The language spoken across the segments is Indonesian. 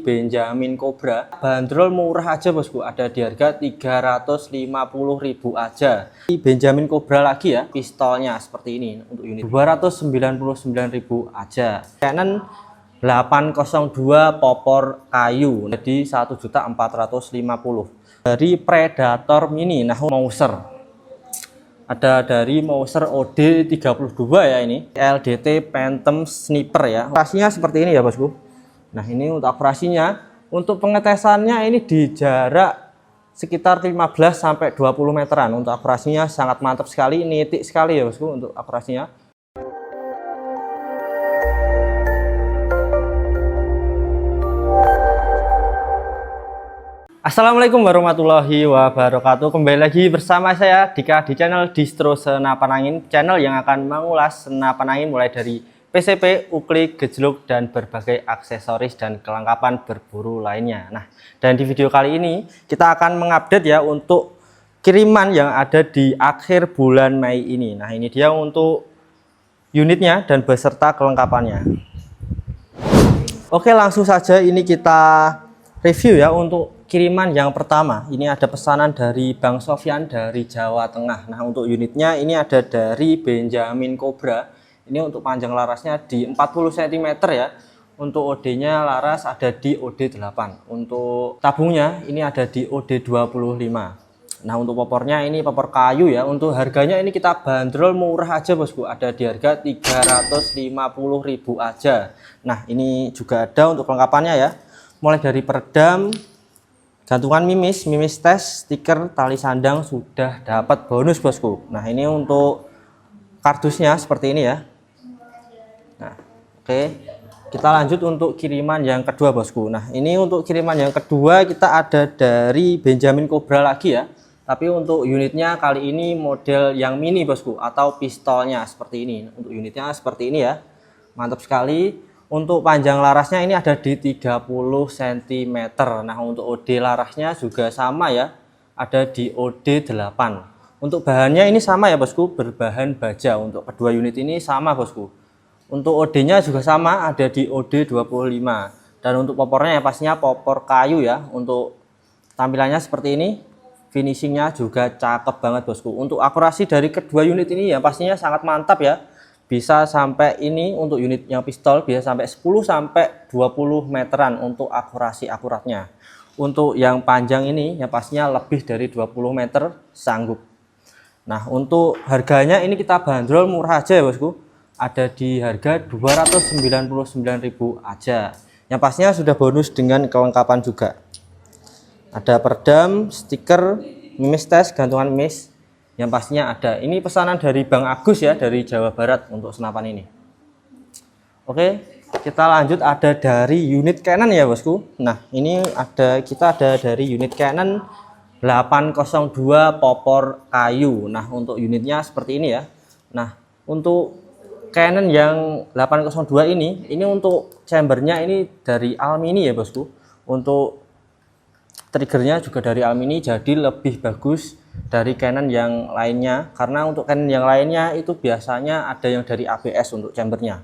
Benjamin Cobra bandrol murah aja bosku, ada di harga 350.000 aja. Benjamin Cobra lagi ya, pistolnya seperti ini untuk unit 299.000 aja. Canon 802 popor kayu jadi 1.450.000. Dari Predator Mini, nah Mauser ada dari Mauser OD32 ya, ini LDT Phantom Sniper ya. Operasinya seperti ini ya bosku. Nah ini untuk akurasinya, untuk pengetesannya ini di jarak sekitar 15 sampai 20 meteran. Untuk akurasinya sangat mantap sekali, nitik sekali ya bosku untuk akurasinya. Assalamualaikum warahmatullahi wabarakatuh. Kembali lagi bersama saya Dika di channel Distro Senapan Angin, channel yang akan mengulas senapan angin mulai dari PCP, uklik, gejluk, dan berbagai aksesoris dan kelengkapan berburu lainnya. Nah, dan di video kali ini kita akan mengupdate ya untuk kiriman yang ada di akhir bulan Mei ini. Nah, ini dia untuk unitnya dan beserta kelengkapannya. Oke, langsung saja ini kita review ya untuk kiriman yang pertama. Ini ada pesanan dari Bang Sofyan dari Jawa Tengah. Nah, untuk unitnya ini ada dari Benjamin Cobra. Ini untuk panjang larasnya di 40 cm ya. Untuk OD-nya laras ada di OD8. Untuk tabungnya ini ada di OD25. Nah, untuk popornya ini popor kayu ya. Untuk harganya ini kita bandrol murah aja bosku. Ada di harga 350.000 aja. Nah, ini juga ada untuk kelengkapannya ya. Mulai dari peredam, gantungan mimis, mimis tes, stiker, tali sandang sudah dapat bonus bosku. Nah, ini untuk kardusnya seperti ini ya. Nah, oke, kita lanjut untuk kiriman yang kedua bosku. Nah, ini untuk kiriman yang kedua kita ada dari Benjamin Cobra lagi ya. Tapi untuk unitnya kali ini model yang mini bosku, atau pistolnya seperti ini. Untuk unitnya seperti ini ya, mantap sekali. Untuk panjang larasnya ini ada di 30 cm. Nah, untuk OD larasnya juga sama ya, ada di OD8. Untuk bahannya ini sama ya bosku, berbahan baja. Untuk kedua unit ini sama bosku. Untuk OD-nya juga sama, ada di OD25. Dan untuk popornya ya pastinya popor kayu ya. Untuk tampilannya seperti ini, finishingnya juga cakep banget bosku. Untuk akurasi dari kedua unit ini ya pastinya sangat mantap ya. Bisa sampai ini untuk unit yang pistol bisa sampai 10 sampai 20 meteran untuk akurasi akuratnya. Untuk yang panjang ini ya pastinya lebih dari 20 meter sanggup. Nah, untuk harganya ini kita bandrol murah aja ya bosku. Ada di harga 299.000 aja. Yang pastinya sudah bonus dengan kelengkapan juga. Ada peredam, stiker, mimis tes, gantungan mimis. Yang pastinya ada. Ini pesanan dari Bang Agus ya, dari Jawa Barat untuk senapan ini. Oke, kita lanjut ada dari unit Canon ya bosku. Nah, ini kita ada dari unit Canon 802 popor kayu. Nah, untuk unitnya seperti ini ya. Nah, untuk Canon yang 802 ini untuk chambernya ini dari alumini ya bosku. Untuk triggernya juga dari alumini, jadi lebih bagus dari Canon yang lainnya. Karena untuk Canon yang lainnya itu biasanya ada yang dari ABS untuk chambernya.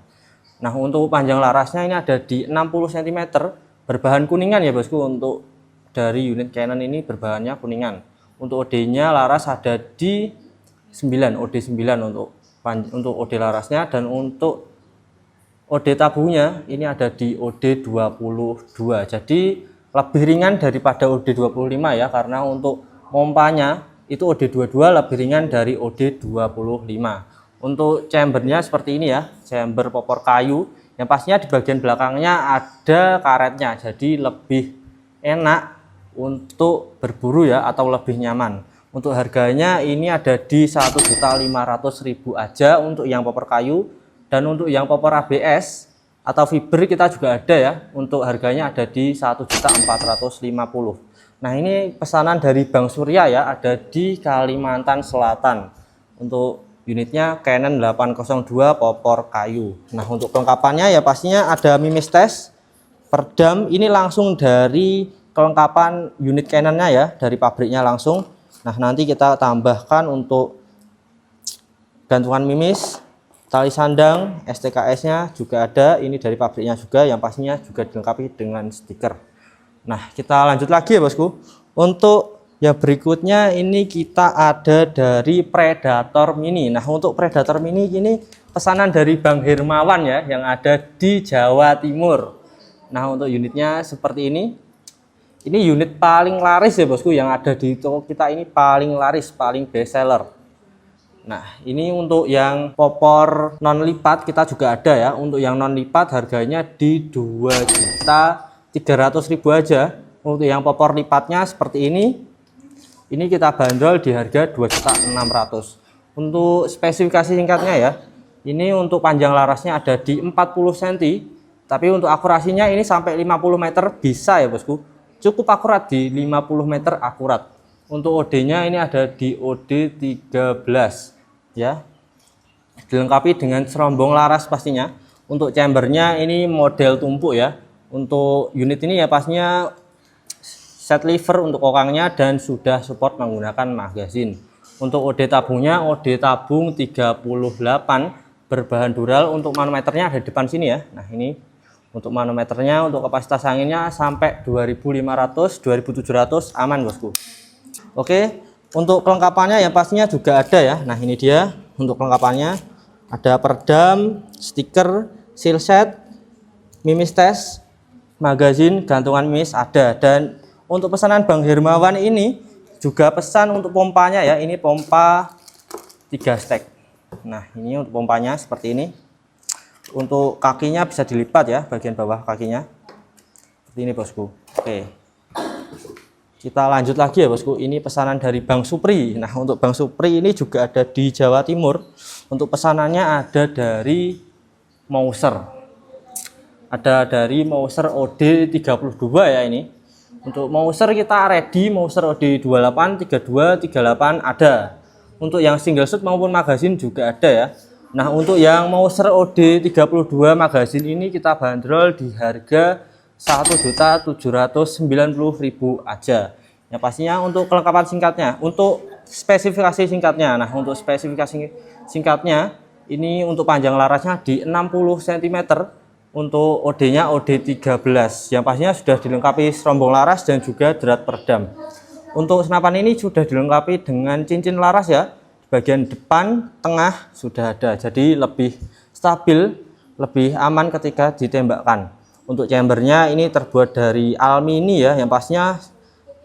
Nah, untuk panjang larasnya ini ada di 60 cm, berbahan kuningan ya bosku. Untuk dari unit Canon ini berbahannya kuningan. Untuk OD-nya laras ada di 9, OD9 untuk OD larasnya, dan untuk OD tabungnya ini ada di OD22. Jadi lebih ringan daripada OD25 ya, karena untuk pompanya itu OD22 lebih ringan dari OD25. Untuk chambernya seperti ini ya, chamber popor kayu yang pastinya di bagian belakangnya ada karetnya, jadi lebih enak untuk berburu ya, atau lebih nyaman. Untuk harganya ini ada di 1.500.000 aja untuk yang popor kayu. Dan untuk yang popor ABS atau fiber kita juga ada ya. Untuk harganya ada di 1.450.000. Nah, ini pesanan dari Bang Surya ya, ada di Kalimantan Selatan. Untuk unitnya Canon 802 popor kayu. Nah, untuk kelengkapannya ya pastinya ada mimis tes, peredam. Ini langsung dari kelengkapan unit Canonnya ya, dari pabriknya langsung. Nah, nanti kita tambahkan untuk gantungan mimis, tali sandang STKS-nya juga ada, ini dari pabriknya juga, yang pastinya juga dilengkapi dengan stiker. Nah, kita lanjut lagi ya bosku. Untuk yang berikutnya ini kita ada dari Predator Mini. Nah, untuk Predator Mini ini pesanan dari Bang Hermawan ya, yang ada di Jawa Timur. Nah, untuk unitnya seperti ini. Ini unit paling laris ya bosku, yang ada di toko kita ini paling laris, paling best seller. Nah, ini untuk yang popor non lipat kita juga ada ya. Untuk yang non lipat harganya di 2.300.000 aja. Untuk yang popor lipatnya seperti ini kita bandrol di harga 2.600.000. Untuk spesifikasi singkatnya ya, ini untuk panjang larasnya ada di 40 cm, tapi untuk akurasinya ini sampai 50 meter bisa ya bosku. Cukup akurat di 50 meter akurat. Untuk OD-nya ini ada di OD 13 ya. Dilengkapi dengan serombong laras pastinya. Untuk chambernya ini model tumpuk ya. Untuk unit ini ya pastinya set lever untuk kokangnya dan sudah support menggunakan magazin. Untuk OD tabungnya OD tabung 38 berbahan dural. Untuk manometernya ada di depan sini ya. Nah, ini untuk manometernya, untuk kapasitas anginnya sampai 2500, 2700 aman bosku. Oke, untuk kelengkapannya yang pastinya juga ada ya. Nah, ini dia untuk kelengkapannya. Ada peredam, stiker, seal set, mimis tes, magazin, gantungan mimis ada. Dan untuk pesanan Bang Hermawan ini juga pesan untuk pompanya ya. Ini pompa 3 stek. Nah, ini untuk pompanya seperti ini. Untuk kakinya bisa dilipat ya, bagian bawah kakinya seperti ini bosku. Oke, kita lanjut lagi ya bosku. Ini pesanan dari Bang Supri. Nah, untuk Bang Supri ini juga ada di Jawa Timur. Untuk pesanannya ada dari Mouser, ada dari Mouser OD 32 ya. Ini untuk Mouser kita ready, Mouser OD 28, 32, 38 ada. Untuk yang single shoot maupun magazin juga ada ya. Nah, untuk yang Mouser OD 32 magazin ini kita bandrol di harga 1.790.000 aja. Ya pastinya untuk kelengkapan singkatnya, untuk spesifikasi singkatnya. Nah, untuk spesifikasi singkatnya ini untuk panjang larasnya di 60 cm. Untuk OD-nya OD 13. Yang pastinya sudah dilengkapi serombong laras dan juga drat peredam. Untuk senapan ini sudah dilengkapi dengan cincin laras ya. Bagian depan, tengah sudah ada, jadi lebih stabil, lebih aman ketika ditembakkan. Untuk chambernya ini terbuat dari alumini ya, yang pastinya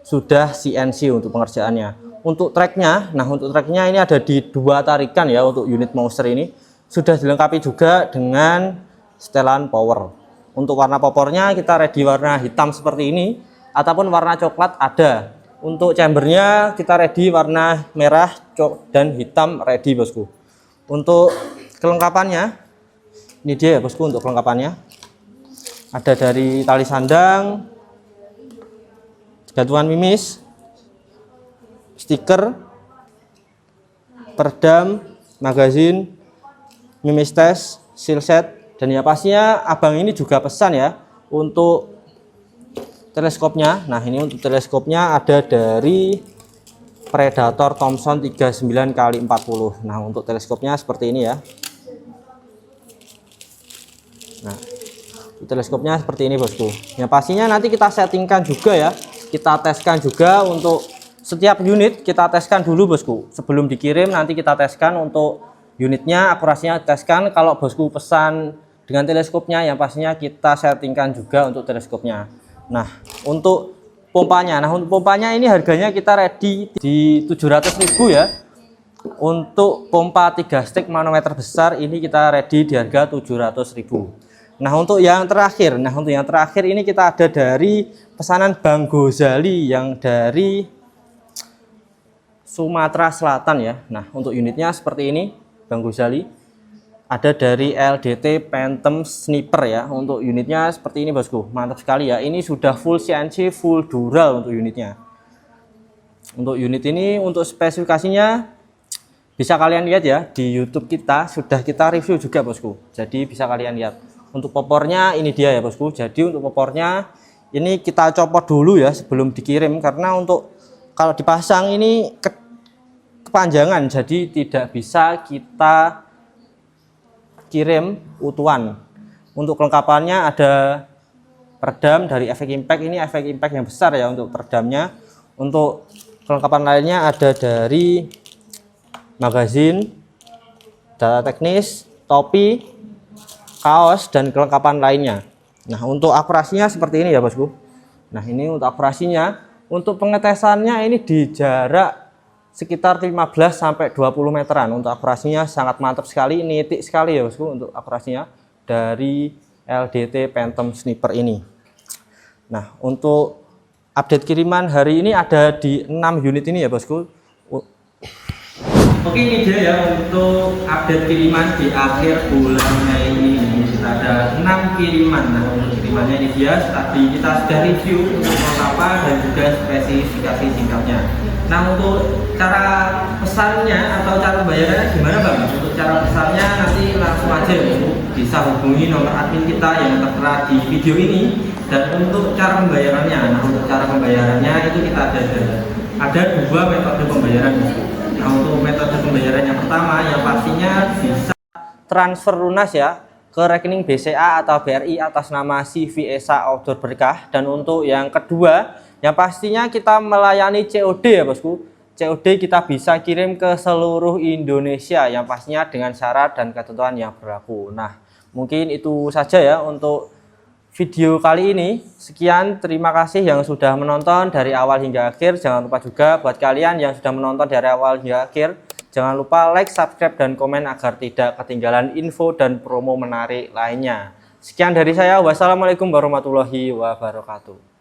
sudah CNC untuk pengerjaannya. Untuk tracknya, nah untuk tracknya ini ada di 2 tarikan ya. Untuk unit Mouser ini sudah dilengkapi juga dengan setelan power. Untuk warna popornya kita ready warna hitam seperti ini, ataupun warna coklat ada. Untuk chambernya kita ready warna merah, dan hitam ready bosku. Untuk kelengkapannya ini dia ya bosku. Untuk kelengkapannya ada dari tali sandang, gantungan mimis, stiker, peredam, magazin, mimis tes, seal set, dan ya pastinya abang ini juga pesan ya untuk teleskopnya. Nah, ini untuk teleskopnya ada dari Predator Thomson 39x40. Nah, untuk teleskopnya seperti ini ya. Nah, teleskopnya seperti ini bosku. Ya pastinya nanti kita settingkan juga ya. Kita teskan juga untuk setiap unit, kita teskan dulu bosku. Sebelum dikirim nanti kita teskan untuk unitnya, akurasinya teskan. Kalau bosku pesan dengan teleskopnya, yang pastinya kita settingkan juga untuk teleskopnya. Nah, untuk pompanya, untuk pompanya ini harganya kita ready di 700.000 ya. Untuk pompa 3 stek manometer besar ini kita ready di harga 700.000. Nah, untuk yang terakhir, ini kita ada dari pesanan Bang Gozali yang dari Sumatera Selatan ya. Nah, untuk unitnya seperti ini Bang Gozali. Ada dari LDT Phantom Sniper ya. Untuk unitnya seperti ini bosku, mantap sekali ya. Ini sudah full CNC, full dural untuk unitnya. Untuk unit ini, untuk spesifikasinya bisa kalian lihat ya di YouTube kita, sudah kita review juga bosku. Jadi bisa kalian lihat. Untuk popornya ini dia ya bosku. Jadi untuk popornya ini kita copot dulu ya sebelum dikirim, karena untuk kalau dipasang ini kepanjangan, jadi tidak bisa kita kirim utuhan. Untuk kelengkapannya ada peredam dari Efek Impact, ini Efek Impact yang besar ya untuk peredamnya. Untuk kelengkapan lainnya ada dari magazin, data teknis, topi, kaos, dan kelengkapan lainnya. Nah, untuk akurasinya seperti ini ya bosku. Nah, ini untuk akurasinya. Untuk pengetesannya ini di jarak sekitar 15 sampai 20 meteran. Untuk akurasinya sangat mantap sekali, nitik sekali ya bosku untuk akurasinya dari LDT Phantom Sniper ini. Nah, untuk update kiriman hari ini ada di 6 unit ini ya bosku. Oke, ini dia ya untuk update kiriman di akhir bulan Mei ini. Kita ada 6 kiriman. Nah, untuk kirimannya ini dia tadi kita sudah review untuk apa dan juga spesifikasi singkatnya. Nah, untuk cara pesannya atau cara pembayarannya gimana Bang? Untuk cara pesannya nanti langsung aja bisa hubungi nomor admin kita yang tertera di video ini. Dan untuk cara pembayarannya, nah untuk cara pembayarannya itu kita ada 2 metode pembayaran. Nah, untuk metode pembayaran yang pertama yang pastinya bisa transfer lunas ya ke rekening BCA atau BRI atas nama CV Esa Outdoor Berkah. Dan untuk yang kedua yang pastinya kita melayani COD ya bosku. COD kita bisa kirim ke seluruh Indonesia yang pastinya dengan syarat dan ketentuan yang berlaku. Nah, mungkin itu saja ya untuk video kali ini. Sekian, terima kasih yang sudah menonton dari awal hingga akhir. Jangan lupa juga buat kalian yang sudah menonton dari awal hingga akhir, jangan lupa like, subscribe, dan komen agar tidak ketinggalan info dan promo menarik lainnya. Sekian dari saya. Wassalamualaikum warahmatullahi wabarakatuh.